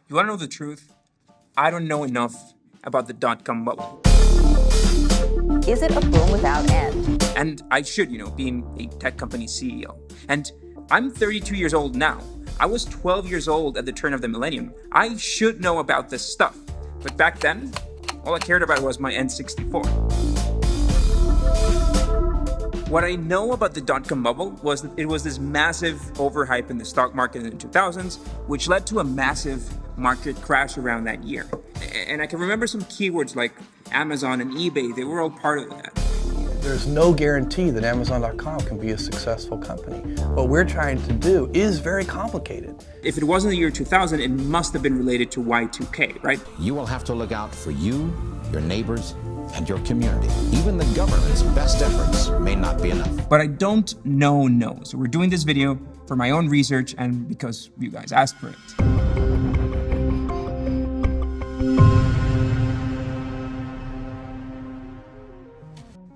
You want to know the truth? I don't know enough about the dot-com bubble. Is it a boom without end? And I should, being a tech company CEO. And I'm 32 years old now. I was 12 years old at the turn of the millennium. I should know about this stuff. But back then, all I cared about was my N64. What I know about the dot-com bubble was that it was this massive overhype in the stock market in the 2000s, which led to a massive market crash around that year. And I can remember some keywords like Amazon and eBay, they were all part of that. There's no guarantee that Amazon.com can be a successful company. What we're trying to do is very complicated. If it wasn't the year 2000, it must have been related to Y2K, right? You will have to look out for you, your neighbors, and your community. Even the government's best efforts may not be enough. But I don't know. So we're doing this video for my own research and because you guys asked for it.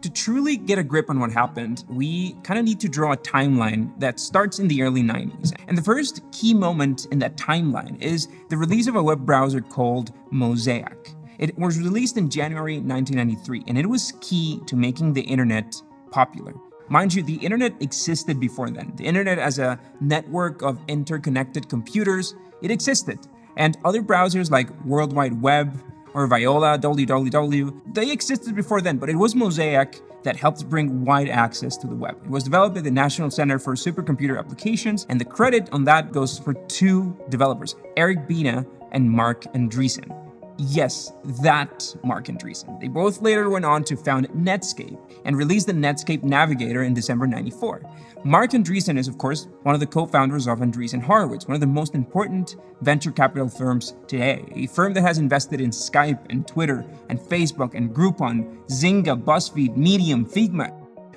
To truly get a grip on what happened, we kind of need to draw a timeline that starts in the early 90s. And the first key moment in that timeline is the release of a web browser called Mosaic. It was released in January 1993, and it was key to making the internet popular. Mind you, the internet existed before then. The internet as a network of interconnected computers, it existed. And other browsers like World Wide Web or Viola, www, they existed before then, but it was Mosaic that helped bring wide access to the web. It was developed by the National Center for Supercomputer Applications, and the credit on that goes for two developers, Eric Bina and Marc Andreessen. Yes, that Marc Andreessen. They both later went on to found Netscape and released the Netscape Navigator in December 94. Marc Andreessen is, of course, one of the co-founders of Andreessen Horowitz, one of the most important venture capital firms today, a firm that has invested in Skype and Twitter and Facebook and Groupon, Zynga, BuzzFeed, Medium, Figma.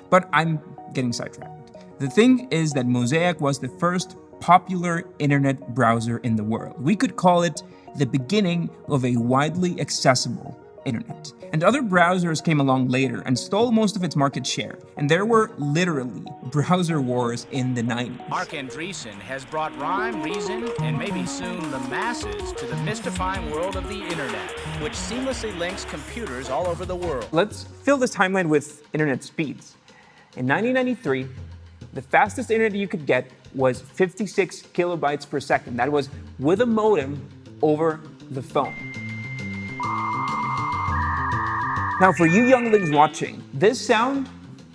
But I'm getting sidetracked. The thing is that Mosaic was the first popular internet browser in the world. We could call it the beginning of a widely accessible internet. And other browsers came along later and stole most of its market share. And there were literally browser wars in the 90s. Marc Andreessen has brought rhyme, reason, and maybe soon the masses to the mystifying world of the internet, which seamlessly links computers all over the world. Let's fill this timeline with internet speeds. In 1993, the fastest internet you could get was 56 kilobytes per second. That was with a modem over the phone. Now, for you younglings watching, this sound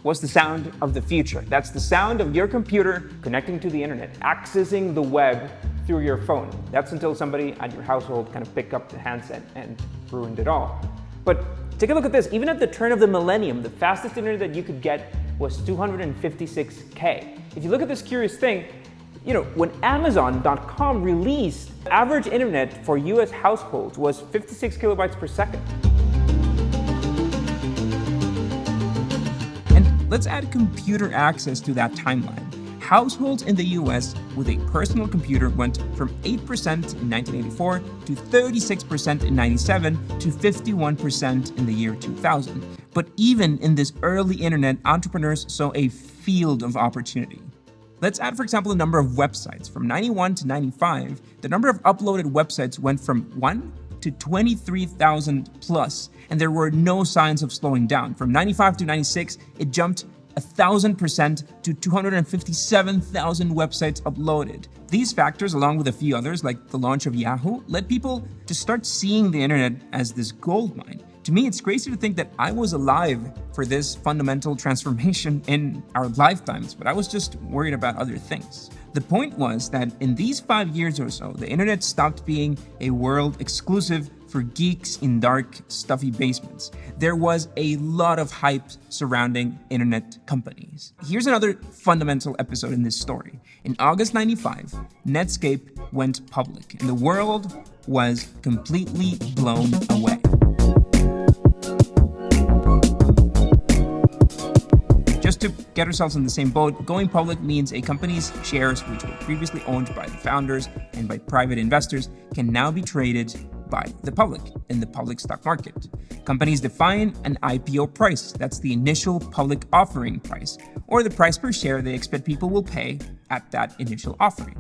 was the sound of the future. That's the sound of your computer connecting to the internet, accessing the web through your phone. That's until somebody at your household kind of picked up the handset and ruined it all. But take a look at this. Even at the turn of the millennium, the fastest internet that you could get was 256K. If you look at this curious thing, when Amazon.com released, average internet for US households was 56 kilobytes per second. And let's add computer access to that timeline. Households in the US with a personal computer went from 8% in 1984 to 36% in 97 to 51% in the year 2000. But even in this early internet, entrepreneurs saw a field of opportunity. Let's add, for example, the number of websites. From 91 to 95, the number of uploaded websites went from 1 to 23,000 plus, and there were no signs of slowing down. From 95 to 96, it jumped 1,000% to 257,000 websites uploaded. These factors, along with a few others, like the launch of Yahoo, led people to start seeing the internet as this gold mine. To me, it's crazy to think that I was alive for this fundamental transformation in our lifetimes, but I was just worried about other things. The point was that in these 5 years or so, the internet stopped being a world exclusive for geeks in dark, stuffy basements. There was a lot of hype surrounding internet companies. Here's another fundamental episode in this story. In August 95, Netscape went public, and the world was completely blown away. Just to get ourselves in the same boat, going public means a company's shares, which were previously owned by the founders and by private investors, can now be traded by the public in the public stock market. Companies define an IPO price. That's the initial public offering price, or the price per share they expect people will pay at that initial offering.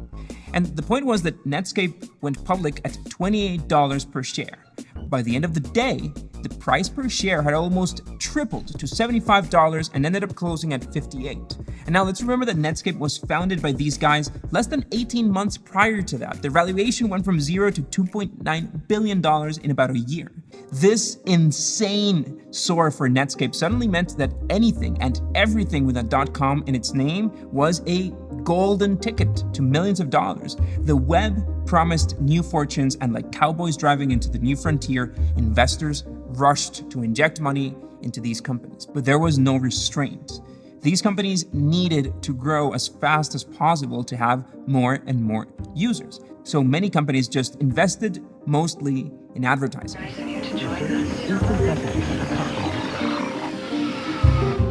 And the point was that Netscape went public at $28 per share. By the end of the day, the price per share had almost tripled to $75 and ended up closing at $58. And now let's remember that Netscape was founded by these guys less than 18 months prior to that. Their valuation went from $0 to $2.9 billion in about a year. This insane soar for Netscape suddenly meant that anything and everything with a .com in its name was a golden ticket to millions of dollars. The web promised new fortunes, and like cowboys driving into the new frontier, investors rushed to inject money into these companies. But there was no restraint. These companies needed to grow as fast as possible to have more and more users. So many companies just invested mostly in advertising.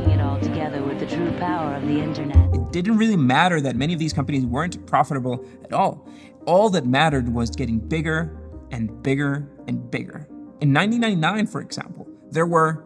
It all together with the true power of the internet. It didn't really matter that many of these companies weren't profitable at all. All that mattered was getting bigger and bigger and bigger. In 1999, for example, there were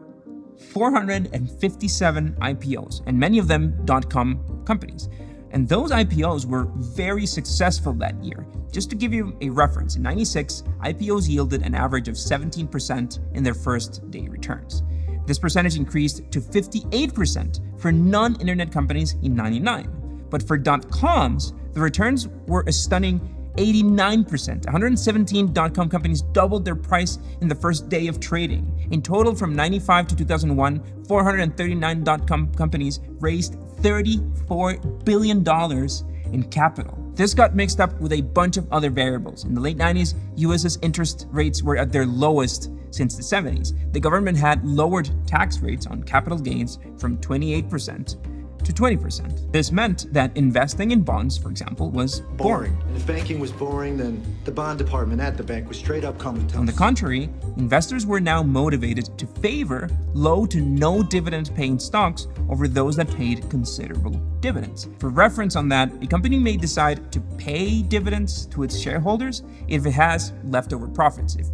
457 IPOs, and many of them .com companies. And those IPOs were very successful that year. Just to give you a reference, in 96, IPOs yielded an average of 17% in their first day returns. This percentage increased to 58% for non-internet companies in 99. But for .coms, the returns were a stunning 89%. 117 .com companies doubled their price in the first day of trading. In total, from 95 to 2001, 439 .com companies raised $34 billion in capital. This got mixed up with a bunch of other variables. In the late 90s, US's interest rates were at their lowest since the 70s. The government had lowered tax rates on capital gains from 28% to 20%. This meant that investing in bonds, for example, was boring. And if banking was boring, then the bond department at the bank was straight up comatose. On the contrary, investors were now motivated to favor low to no dividend paying stocks over those that paid considerable dividends. For reference on that, a company may decide to pay dividends to its shareholders if it has leftover profits, if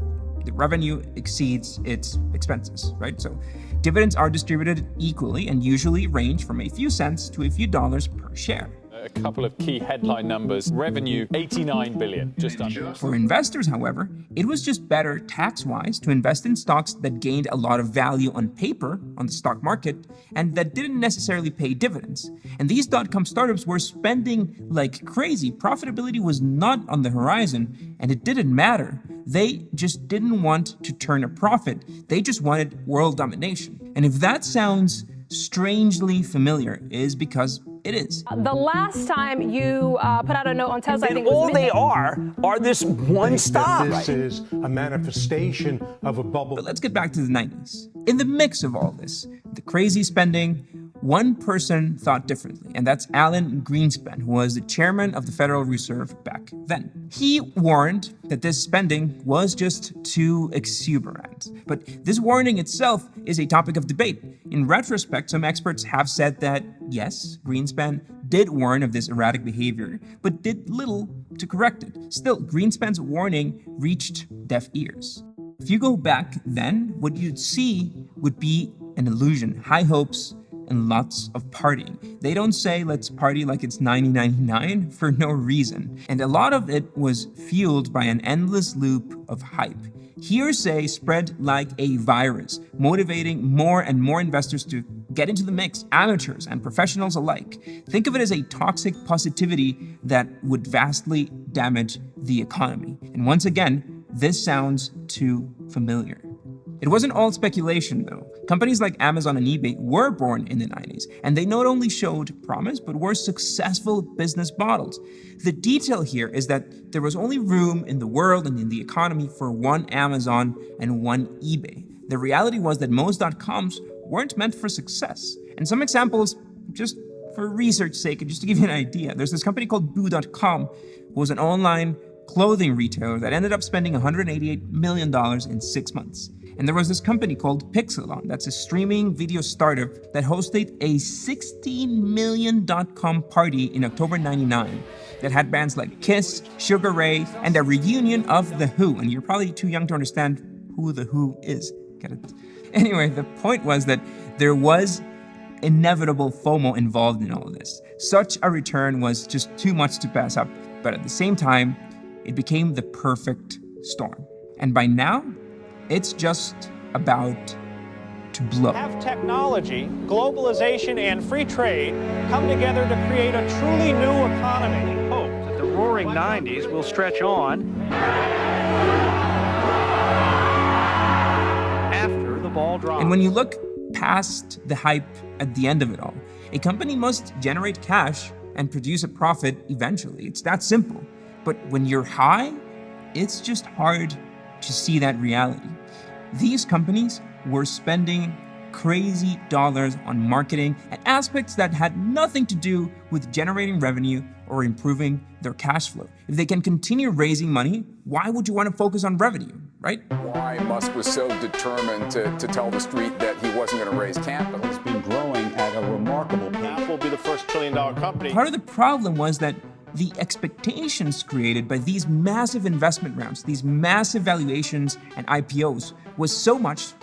the revenue exceeds its expenses, right? So dividends are distributed equally and usually range from a few cents to a few dollars per share. A couple of key headline numbers. Revenue, 89 billion, just under. For investors, however, it was just better tax-wise to invest in stocks that gained a lot of value on paper on the stock market and that didn't necessarily pay dividends. And these .com startups were spending like crazy. Profitability was not on the horizon, and it didn't matter. They just didn't want to turn a profit. They just wanted world domination. And if that sounds strangely familiar, is because it is. The last time you put out a note on Tesla, I think all they are this one stock. This is a manifestation of a bubble. But let's get back to the 90s. In the mix of all this, the crazy spending, one person thought differently, and that's Alan Greenspan, who was the chairman of the Federal Reserve back then. He warned that this spending was just too exuberant. But this warning itself is a topic of debate. In retrospect, some experts have said that, yes, Greenspan did warn of this erratic behavior, but did little to correct it. Still, Greenspan's warning reached deaf ears. If you go back then, what you'd see would be an illusion, high hopes, and lots of partying. They don't say let's party like it's 1999 for no reason. And a lot of it was fueled by an endless loop of hype. Hearsay spread like a virus, motivating more and more investors to get into the mix, amateurs and professionals alike. Think of it as a toxic positivity that would vastly damage the economy. And once again, this sounds too familiar. It wasn't all speculation, though. Companies like Amazon and eBay were born in the 90s, and they not only showed promise, but were successful business models. The detail here is that there was only room in the world and in the economy for one Amazon and one eBay. The reality was that most .coms weren't meant for success. And some examples, just for research's sake, and just to give you an idea, there's this company called Buble.com, who was an online clothing retailer that ended up spending $188 million in 6 months. And there was this company called Pixelon, that's a streaming video startup that hosted a $16 million .com party in October 99 that had bands like Kiss, Sugar Ray, and a reunion of The Who. And you're probably too young to understand who The Who is. Get it? Anyway, the point was that there was inevitable FOMO involved in all of this. Such a return was just too much to pass up. But at the same time, it became the perfect storm. And by now, it's just about to blow. Have technology, globalization, and free trade come together to create a truly new economy. We hope that the roaring 90s will stretch on after the ball drops. And when you look past the hype at the end of it all, a company must generate cash and produce a profit eventually. It's that simple. But when you're high, it's just hard to see that reality. These companies were spending crazy dollars on marketing and aspects that had nothing to do with generating revenue or improving their cash flow. If they can continue raising money, why would you want to focus on revenue, right? Why Musk was so determined to tell the street that he wasn't going to raise capital. It's been growing at a remarkable pace. Apple will be the first trillion-dollar company. Part of the problem was that the expectations created by these massive investment rounds, these massive valuations and IPOs was so much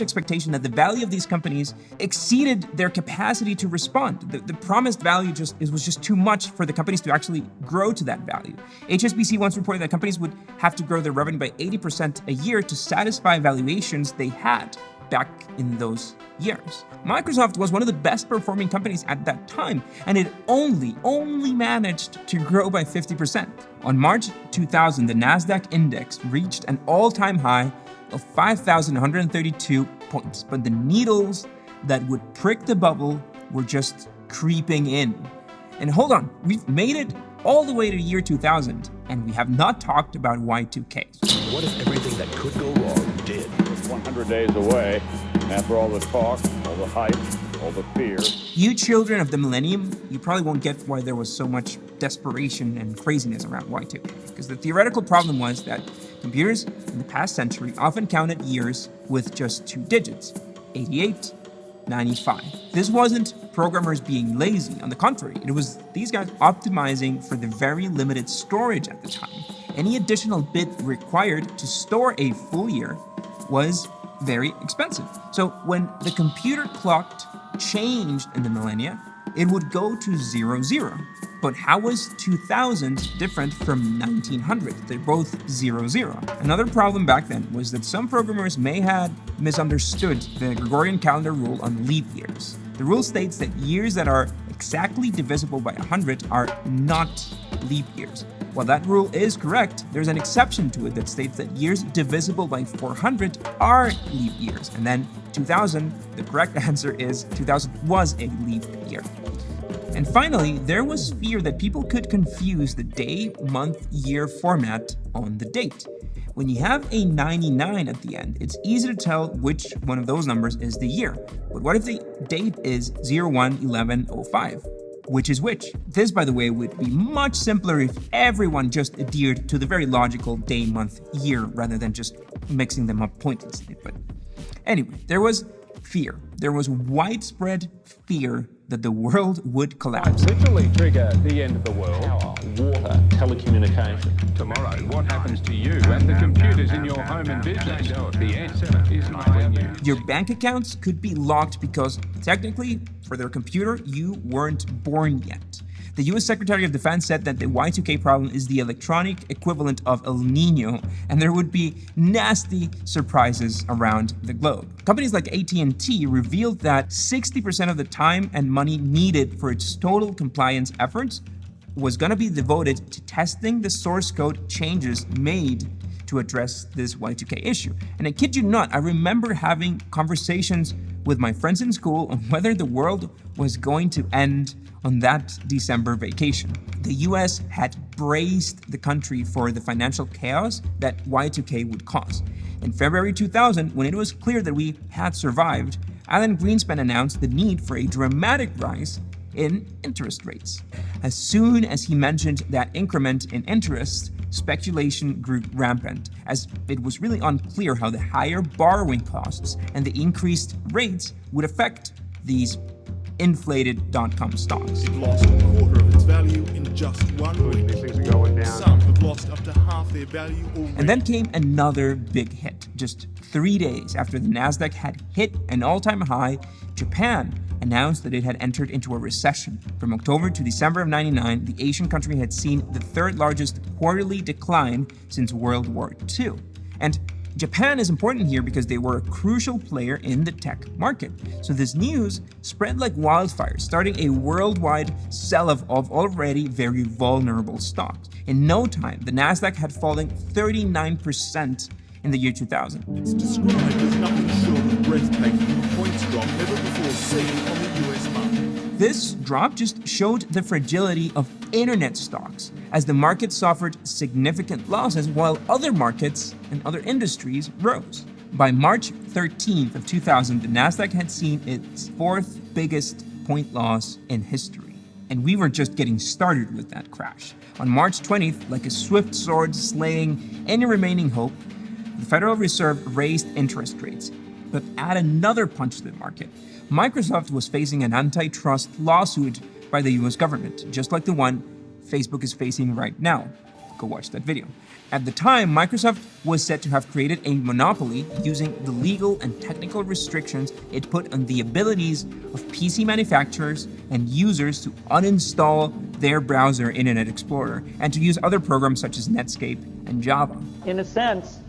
expectation that the value of these companies exceeded their capacity to respond. The promised value was just too much for the companies to actually grow to that value. HSBC once reported that companies would have to grow their revenue by 80% a year to satisfy valuations they had back in those years. Microsoft was one of the best performing companies at that time, and it only managed to grow by 50%. On March 2000, the NASDAQ index reached an all-time high of 5,132 points, but the needles that would prick the bubble were just creeping in. And hold on, we've made it all the way to year 2000, and we have not talked about Y2K. What if everything that could go wrong did? 100 days away, after all the talk, all the hype, all the fear. You children of the millennium, you probably won't get why there was so much desperation and craziness around Y2K, because the theoretical problem was that computers in the past century often counted years with just 2 digits, 88, 95. This wasn't programmers being lazy. On the contrary, it was these guys optimizing for the very limited storage at the time. Any additional bit required to store a full year was very expensive. So when the computer clock changed in the millennia, it would go to 00. But how was 2000 different from 1900? They're both 00. Another problem back then was that some programmers may have misunderstood the Gregorian calendar rule on leap years. The rule states that years that are exactly divisible by 100 are not leap years. While that rule is correct, there's an exception to it that states that years divisible by 400 are leap years. And then 2000, the correct answer is 2000 was a leap year. And finally, there was fear that people could confuse the day, month, year format on the date. When you have a 99 at the end, it's easy to tell which one of those numbers is the year. But what if the date is 01/11/05? Which is which? This, by the way, would be much simpler if everyone just adhered to the very logical day, month, year, rather than just mixing them up pointlessly. But anyway, there was fear. There was widespread fear that the world would collapse. Literally trigger the end of the world. Power, water, telecommunication. Tomorrow, what happens to you and the computers in your home and business? The answer is not when you. Your bank accounts could be locked because technically, for their computer, you weren't born yet. The US Secretary of Defense said that the Y2K problem is the electronic equivalent of El Nino, and there would be nasty surprises around the globe. Companies like AT&T revealed that 60% of the time and money needed for its total compliance efforts was going to be devoted to testing the source code changes made to address this Y2K issue. And I kid you not, I remember having conversations with my friends in school on whether the world was going to end on that December vacation. The US had braced the country for the financial chaos that Y2K would cause. In February 2000, when it was clear that we had survived, Alan Greenspan announced the need for a dramatic rise in interest rates. As soon as he mentioned that increment in interest, speculation grew rampant, as it was really unclear how the higher borrowing costs and the increased rates would affect these inflated dot-com stocks. It lost a quarter of its value in just 1 week. These things are going down. Some have lost up to half their value already. And then came another big hit. Just 3 days after the NASDAQ had hit an all-time high, Japan announced that it had entered into a recession. From October to December of '99, the Asian country had seen the third largest quarterly decline since World War II. And Japan is important here because they were a crucial player in the tech market. So this news spread like wildfire, starting a worldwide sell-off of already very vulnerable stocks. In no time, the Nasdaq had fallen 39% in the year 2000. It's described as nothing short of breathtaking, a points drop never before seen on the US market. This drop just showed the fragility of internet stocks, as the market suffered significant losses while other markets and other industries rose. By March 13th of 2000, the Nasdaq had seen its fourth biggest point loss in history. And we were just getting started with that crash. On March 20th, like a swift sword slaying any remaining hope, the Federal Reserve raised interest rates. But add another punch to the market. Microsoft was facing an antitrust lawsuit by the US government, just like the one Facebook is facing right now. Go watch that video. At the time, Microsoft was said to have created a monopoly using the legal and technical restrictions it put on the abilities of PC manufacturers and users to uninstall their browser Internet Explorer and to use other programs such as Netscape and Java. In a sense,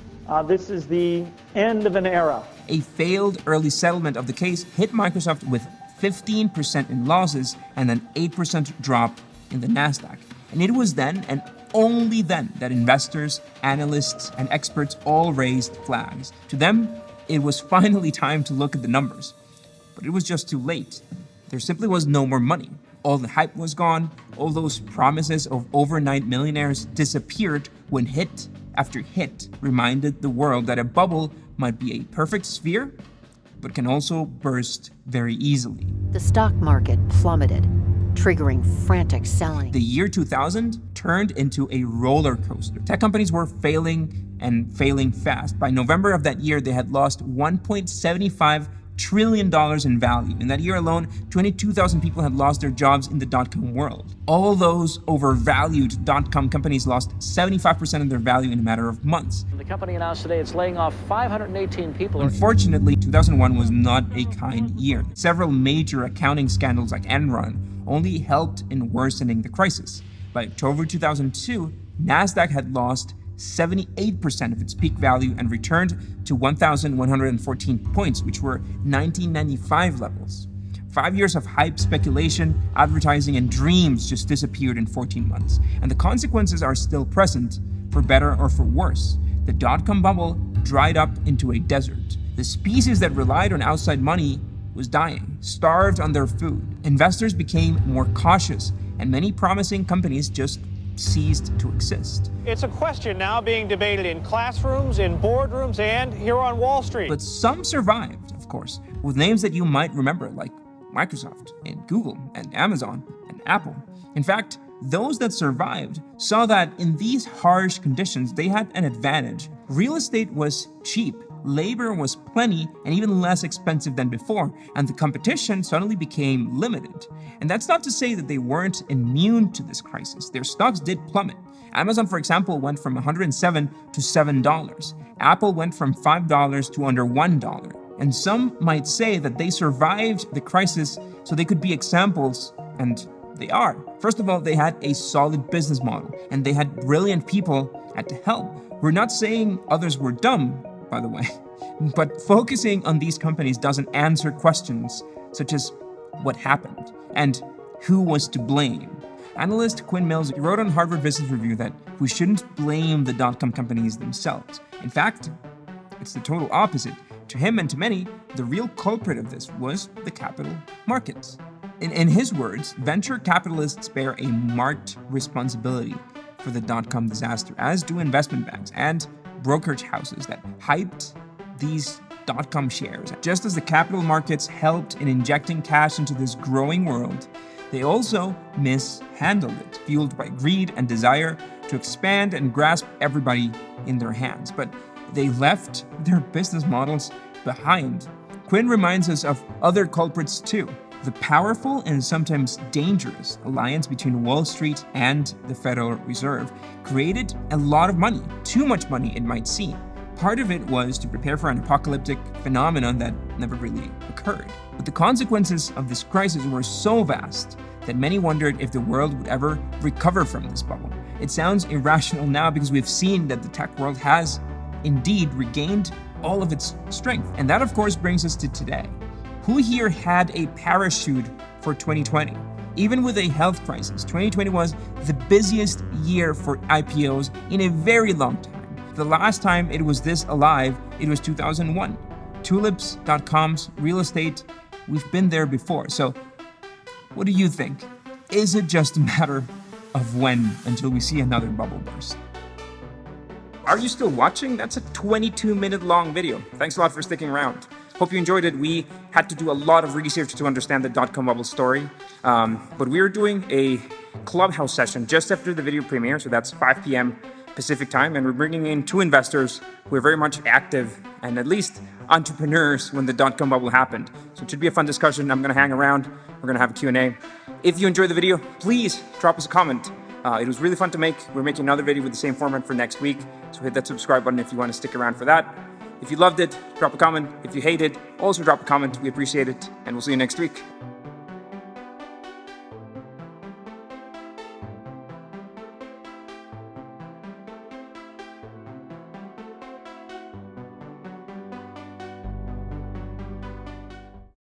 this is the end of an era. A failed early settlement of the case hit Microsoft with 15% in losses and an 8% drop in the Nasdaq. And it was then and only then that investors, analysts, and experts all raised flags. To them, it was finally time to look at the numbers. But it was just too late. There simply was no more money. All the hype was gone. All those promises of overnight millionaires disappeared when hit after hit reminded the world that a bubble might be a perfect sphere, but can also burst very easily. The stock market plummeted, triggering frantic selling. The year 2000 turned into a roller coaster. Tech companies were failing and failing fast. By November of that year, they had lost $1.75 trillion in value. In that year alone, 22,000 people had lost their jobs in the dot-com world. All those overvalued dot-com companies lost 75% of their value in a matter of months. The company announced today it's laying off 518 people. Unfortunately, 2001 was not a kind year. Several major accounting scandals like Enron only helped in worsening the crisis. By October 2002, Nasdaq had lost 78% of its peak value and returned to 1,114 points, which were 1995 levels. 5 years of hype, speculation, advertising, and dreams just disappeared in 14 months. And the consequences are still present, for better or for worse. The dot-com bubble dried up into a desert. The species that relied on outside money was dying, starved on their food. Investors became more cautious, and many promising companies just ceased to exist. It's a question now being debated in classrooms, in boardrooms, and here on Wall Street. But some survived, of course, with names that you might remember, like Microsoft and Google and Amazon and Apple. In fact, those that survived saw that in these harsh conditions, they had an advantage. Real estate was cheap, labor was plenty and even less expensive than before, and the competition suddenly became limited. And that's not to say that they weren't immune to this crisis. Their stocks did plummet. Amazon, for example, went from $107 to $7. Apple went from $5 to under $1. And some might say that they survived the crisis so they could be examples, and they are. First of all, they had a solid business model, and they had brilliant people at the helm. We're not saying others were dumb, by the way, but focusing on these companies doesn't answer questions such as what happened and who was to blame. Analyst Quinn Mills wrote on Harvard Business Review that we shouldn't blame the dot-com companies themselves. In fact, it's the total opposite. To him and to many, the real culprit of this was the capital markets. In his words, venture capitalists bear a marked responsibility for the dot-com disaster, as do investment banks and brokerage houses that hyped these dot-com shares. Just as the capital markets helped in injecting cash into this growing world, they also mishandled it, fueled by greed and desire to expand and grasp everybody in their hands. But they left their business models behind. Quinn reminds us of other culprits too. The powerful and sometimes dangerous alliance between Wall Street and the Federal Reserve created a lot of money, too much money it might seem. part of it was to prepare for an apocalyptic phenomenon that never really occurred. But the consequences of this crisis were so vast that many wondered if the world would ever recover from this bubble. It sounds irrational now because we've seen that the tech world has indeed regained all of its strength. And that, of course, brings us to today. Who here had a parachute for 2020? Even with a health crisis, 2020 was the busiest year for IPOs in a very long time. The last time it was this alive, it was 2001. Tulips.com's real estate, we've been there before. So what do you think? Is it just a matter of when until we see another bubble burst? Are you still watching? That's a 22-minute long video. Thanks a lot for sticking around. Hope you enjoyed it. We had to do a lot of research to understand the dot-com bubble story. But we are doing a Clubhouse session just after the video premiere, so that's 5 p.m. Pacific time, and we're bringing in 2 investors who are very much active and at least entrepreneurs when the dot-com bubble happened. So it should be a fun discussion. I'm going to hang around. We're going to have a Q&A. If you enjoyed the video, please drop us a comment. It was really fun to make. We're making another video with the same format for next week, so hit that subscribe button if you want to stick around for that. If you loved it, drop a comment. If you hate it, also drop a comment. We appreciate it, and we'll see you next week.